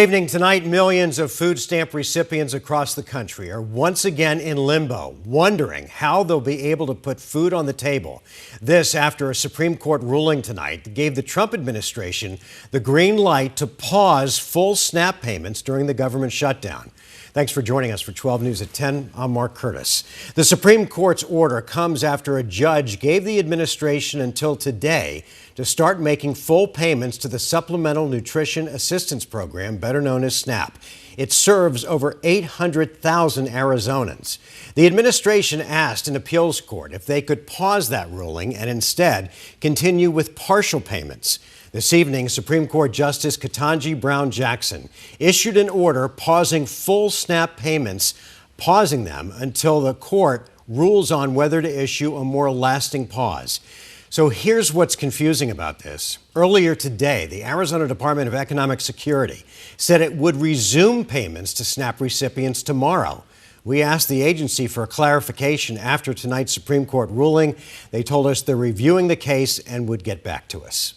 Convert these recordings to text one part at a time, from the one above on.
Evening tonight, millions of food stamp recipients across the country are once again in limbo, wondering how they'll be able to put food on the table. This after a Supreme Court ruling tonight gave the Trump administration the green light to pause full SNAP payments during the government shutdown. Thanks for joining us for 12 News at 10. I'm Mark Curtis. The Supreme Court's order comes after a judge gave the administration until today to start making full payments to the Supplemental Nutrition Assistance Program, better known as SNAP. It serves over 800,000 Arizonans. The administration asked an appeals court if they could pause that ruling and instead continue with partial payments. This evening, Supreme Court Justice Ketanji Brown Jackson issued an order pausing full SNAP payments, pausing them until the court rules on whether to issue a more lasting pause. So here's what's confusing about this. Earlier today, the Arizona Department of Economic Security said it would resume payments to SNAP recipients tomorrow. We asked the agency for clarification after tonight's Supreme Court ruling. They told us they're reviewing the case and would get back to us.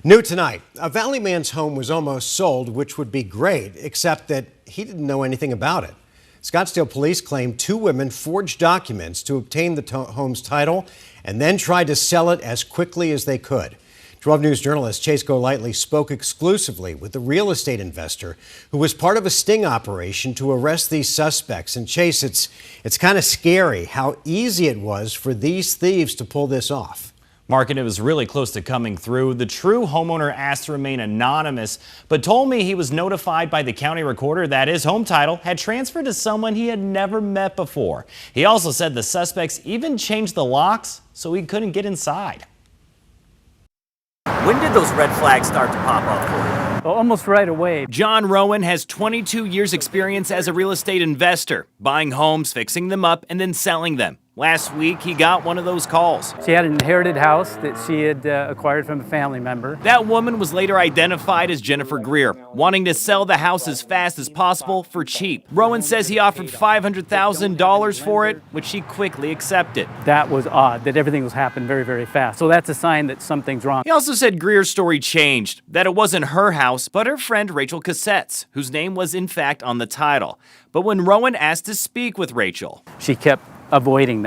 New tonight, a Valley man's home was almost sold, which would be great, except that he didn't know anything about it. Scottsdale police claim two women forged documents to obtain the home's title and then tried to sell it as quickly as they could. 12 News journalist Chase Golightly spoke exclusively with the real estate investor who was part of a sting operation to arrest these suspects. And Chase, it's kind of scary how easy it was for these thieves to pull this off. Mark, and it was really close to coming through. The true homeowner asked to remain anonymous, but told me he was notified by the county recorder that his home title had transferred to someone he had never met before. He also said the suspects even changed the locks so he couldn't get inside. When did those red flags start to pop up for you? Well, almost right away. John Rowan has 22 years experience as a real estate investor, buying homes, fixing them up, and then selling them. Last week, he got one of those calls. She had an inherited house that she had acquired from a family member. That woman was later identified as Jennifer Greer, wanting to sell the house as fast as possible for cheap. Rowan says he offered $500,000 for it, which she quickly accepted. That was odd, that everything was happening very, very fast. So that's a sign that something's wrong. He also said Greer's story changed, that it wasn't her house, but her friend Rachel Cassette's, whose name was in fact on the title. But when Rowan asked to speak with Rachel, she kept avoiding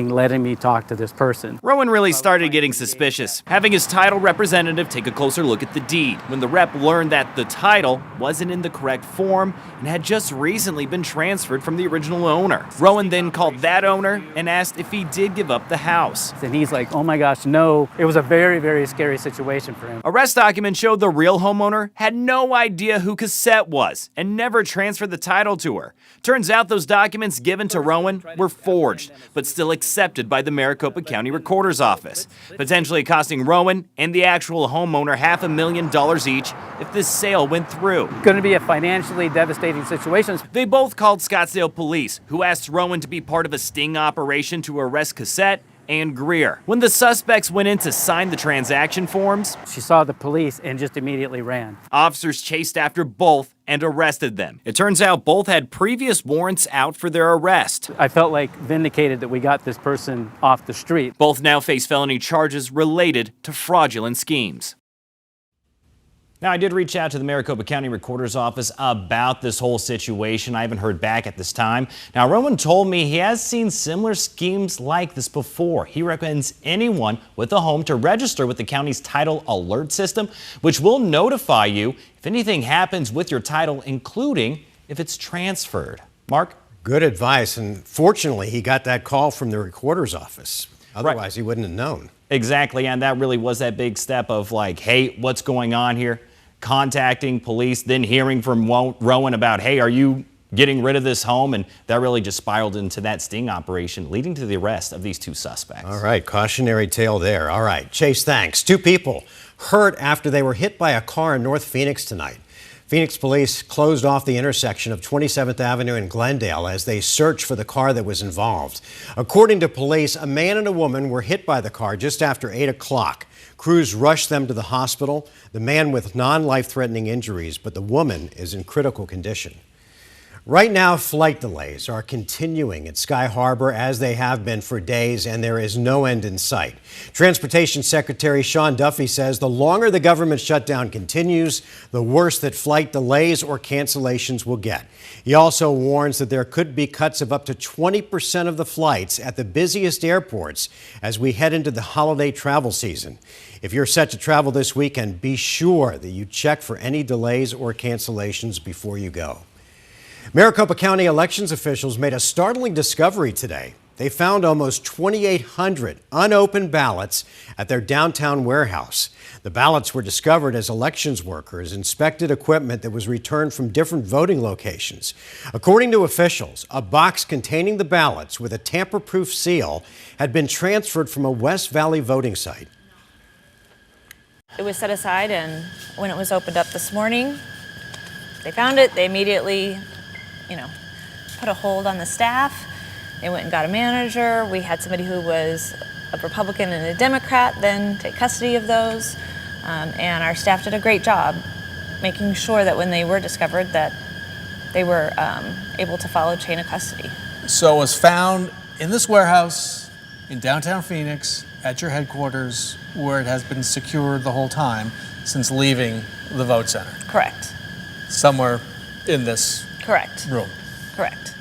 letting me talk to this person. Rowan really started getting suspicious, having his title representative take a closer look at the deed. When the rep learned that the title wasn't in the correct form and had just recently been transferred from the original owner. Rowan then called that owner and asked if he did give up the house. And he's like, oh my gosh, no. It was a very, very scary situation for him. Arrest documents showed the real homeowner had no idea who Cassette was and never transferred the title to her. Turns out those documents given to Rowan were forged, but still accepted by the Maricopa County Recorder's Office, potentially costing Rowan and the actual homeowner $500,000 each if this sale went through. Going to be a financially devastating situation. They both called Scottsdale police, who asked Rowan to be part of a sting operation to arrest Cassette and Greer. When the suspects went in to sign the transaction forms, she saw the police and just immediately ran. Officers chased after both and arrested them. It turns out both had previous warrants out for their arrest. I felt like vindicated that we got this person off the street. Both now face felony charges related to fraudulent schemes. Now, I did reach out to the Maricopa County Recorder's Office about this whole situation. I haven't heard back at this time. Now, Rowan told me he has seen similar schemes like this before. He recommends anyone with a home to register with the county's title alert system, which will notify you if anything happens with your title, including if it's transferred. Mark? Good advice. And fortunately, he got that call from the Recorder's Office. Otherwise, He wouldn't have known. Exactly. And that really was that big step of like, hey, what's going on here? Contacting police, then hearing from Rowan about, hey, are you getting rid of this home? And that really just spiraled into that sting operation, leading to the arrest of these two suspects. All right, cautionary tale there. All right, Chase, thanks. Two people hurt after they were hit by a car in North Phoenix tonight. Phoenix police closed off the intersection of 27th Avenue and Glendale as they searched for the car that was involved. According to police, a man and a woman were hit by the car just after 8 o'clock. Crews rushed them to the hospital, the man with non-life-threatening injuries, but the woman is in critical condition. Right now, flight delays are continuing at Sky Harbor as they have been for days, and there is no end in sight. Transportation Secretary Sean Duffy says the longer the government shutdown continues, the worse that flight delays or cancellations will get. He also warns that there could be cuts of up to 20% of the flights at the busiest airports as we head into the holiday travel season. If you're set to travel this weekend, be sure that you check for any delays or cancellations before you go. Maricopa County elections officials made a startling discovery today. They found almost 2,800 unopened ballots at their downtown warehouse. The ballots were discovered as elections workers inspected equipment that was returned from different voting locations. According to officials, a box containing the ballots with a tamper-proof seal had been transferred from a West Valley voting site. It was set aside, and when it was opened up this morning, they found it. They immediately put a hold on the staff. They went and got a manager. We had somebody who was a Republican and a Democrat then take custody of those. And our staff did a great job making sure that when they were discovered that they were able to follow chain of custody. So it was found in this warehouse in downtown Phoenix at your headquarters where it has been secured the whole time since leaving the vote center. Correct. Somewhere in this room. Correct.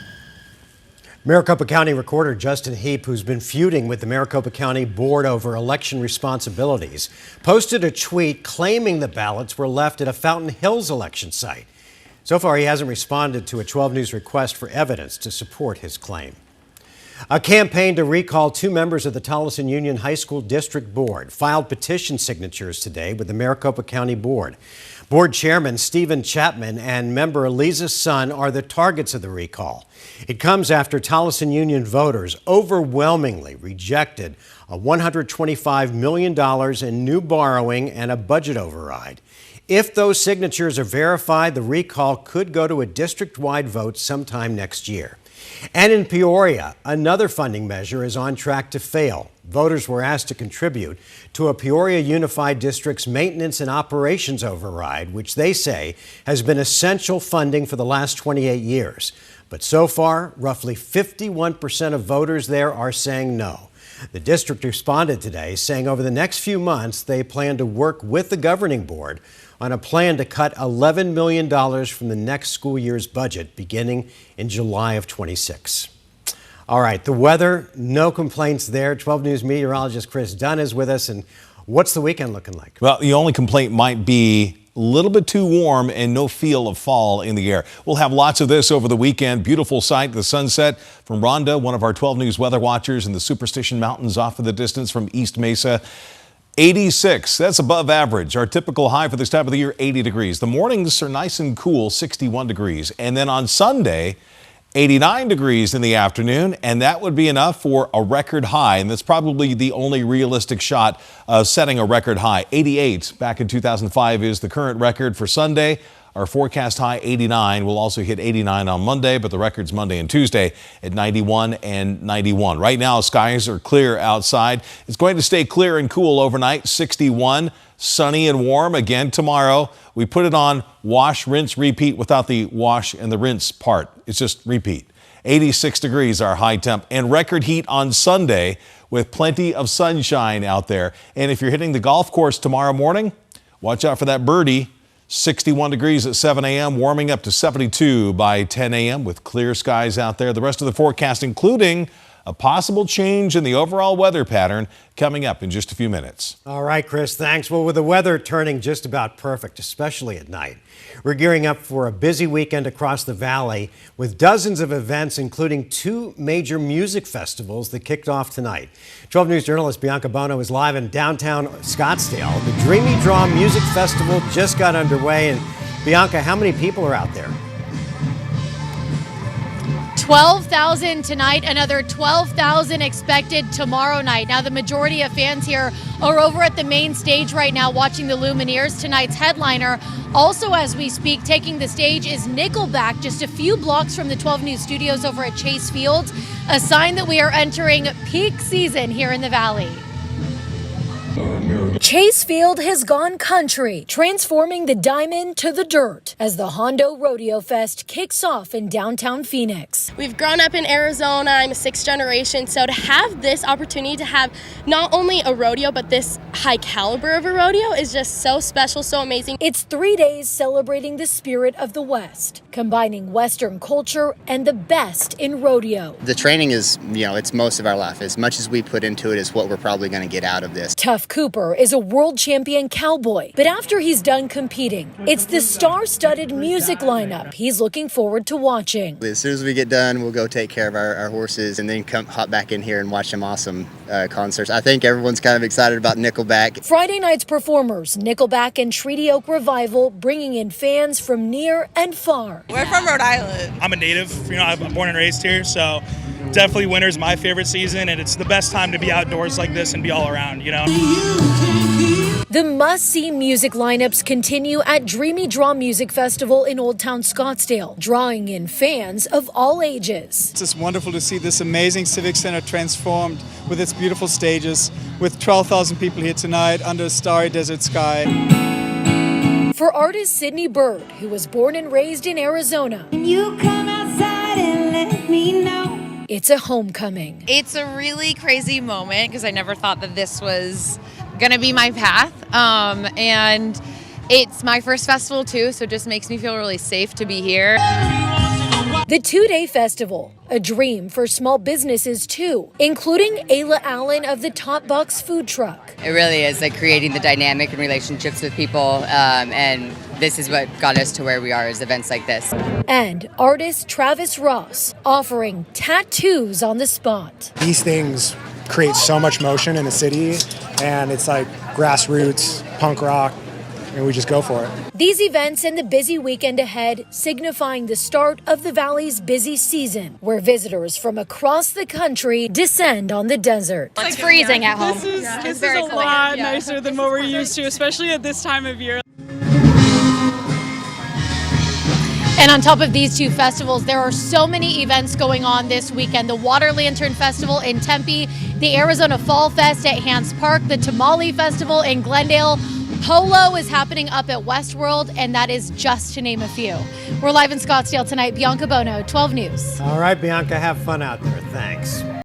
Maricopa County Recorder Justin Heap, who's been feuding with the Maricopa County Board over election responsibilities, posted a tweet claiming the ballots were left at a Fountain Hills election site. So far, he hasn't responded to a 12 News request for evidence to support his claim. A campaign to recall 2 members of the Tolleson Union High School District Board filed petition signatures today with the Maricopa County Board. Board Chairman Stephen Chapman and member Eliza's son are the targets of the recall. It comes after Tolleson Union voters overwhelmingly rejected a $125 million in new borrowing and a budget override. If those signatures are verified, the recall could go to a district-wide vote sometime next year. And in Peoria, another funding measure is on track to fail. Voters were asked to contribute to a Peoria Unified District's maintenance and operations override, which they say has been essential funding for the last 28 years. But so far, roughly 51% of voters there are saying no. The district responded today, saying over the next few months, they plan to work with the governing board on a plan to cut $11 million from the next school year's budget beginning in July of 26. All right, the weather, no complaints there. 12 News meteorologist Chris Dunn is with us. And what's the weekend looking like? Well, the only complaint might be a little bit too warm and no feel of fall in the air. We'll have lots of this over the weekend. Beautiful sight, the sunset from Rhonda, one of our 12 News weather watchers in the Superstition Mountains off in the distance from East Mesa. 86, that's above average. Our typical high for this time of the year, 80 degrees. The mornings are nice and cool, 61 degrees. And then on Sunday, 89 degrees in the afternoon, and that would be enough for a record high. And that's probably the only realistic shot of setting a record high. 88 back in 2005 is the current record for Sunday. Our forecast high, 89. We'll also hit 89 on Monday, but the record's Monday and Tuesday at 91 and 91. Right now, skies are clear outside. It's going to stay clear and cool overnight, 61. Sunny and warm again tomorrow. We put it on wash, rinse, repeat without the wash and the rinse part. It's just repeat. 86 degrees our high temp and record heat on Sunday with plenty of sunshine out there. And if you're hitting the golf course tomorrow morning, watch out for that birdie. 61 degrees at 7 a.m., warming up to 72 by 10 a.m. with clear skies out there. The rest of the forecast, including a possible change in the overall weather pattern, coming up in just a few minutes. All right, Chris, thanks. Well, with the weather turning just about perfect, especially at night, we're gearing up for a busy weekend across the valley with dozens of events, including 2 major music festivals that kicked off tonight. 12 News journalist Bianca Bono is live in downtown Scottsdale. The Dreamy Draw Music Festival just got underway. And Bianca, how many people are out there? 12,000 tonight, another 12,000 expected tomorrow night. Now, the majority of fans here are over at the main stage right now watching the Lumineers, tonight's headliner. Also, as we speak, taking the stage is Nickelback, just a few blocks from the 12 News studios over at Chase Field, a sign that we are entering peak season here in the Valley. Chase Field has gone country, transforming the diamond to the dirt as the Hondo Rodeo Fest kicks off in downtown Phoenix. We've grown up in Arizona. I'm a sixth generation, so to have this opportunity to have not only a rodeo, but this high caliber of a rodeo is just so special, so amazing. It's 3 days celebrating the spirit of the West, combining Western culture and the best in rodeo. The training is, it's most of our life. As much as we put into it is what we're probably going to get out of this. Tuff Cooper is a world champion cowboy, but after he's done competing, it's the star-studded music lineup he's looking forward to watching. As soon as we get done, we'll go take care of our horses and then hop back in here and watch some awesome concerts. I think everyone's kind of excited about Nickelback. Friday night's performers, Nickelback and Treaty Oak Revival, bringing in fans from near and far. We're from Rhode Island. I'm a native, I'm born and raised here, so definitely winter's my favorite season, and it's the best time to be outdoors like this and be all around, The must-see music lineups continue at Dreamy Draw Music Festival in Old Town Scottsdale, drawing in fans of all ages. It's just wonderful to see this amazing Civic Center transformed with its beautiful stages, with 12,000 people here tonight under a starry desert sky. For artist Sydney Bird, who was born and raised in Arizona, you come outside and let me know. It's a homecoming. It's a really crazy moment because I never thought that this was going to be my path. And it's my first festival too, so it just makes me feel really safe to be here. The 2-day festival, a dream for small businesses too, including Ayla Allen of the Top Box food truck. It really is like creating the dynamic and relationships with people, and this is what got us to where we are, is events like this. And artist Travis Ross offering tattoos on the spot. These things create so much motion in the city, and it's like grassroots, punk rock, and we just go for it. These events and the busy weekend ahead signifying the start of the Valley's busy season, where visitors from across the country descend on the desert. It's freezing at home. This is a lot nicer than what we're used to, especially at this time of year. And on top of these two festivals, there are so many events going on this weekend. The Water Lantern Festival in Tempe, the Arizona Fall Fest at Hants Park, the Tamale Festival in Glendale. Polo is happening up at Westworld, and that is just to name a few. We're live in Scottsdale tonight. Bianca Bono, 12 News. All right, Bianca, have fun out there. Thanks.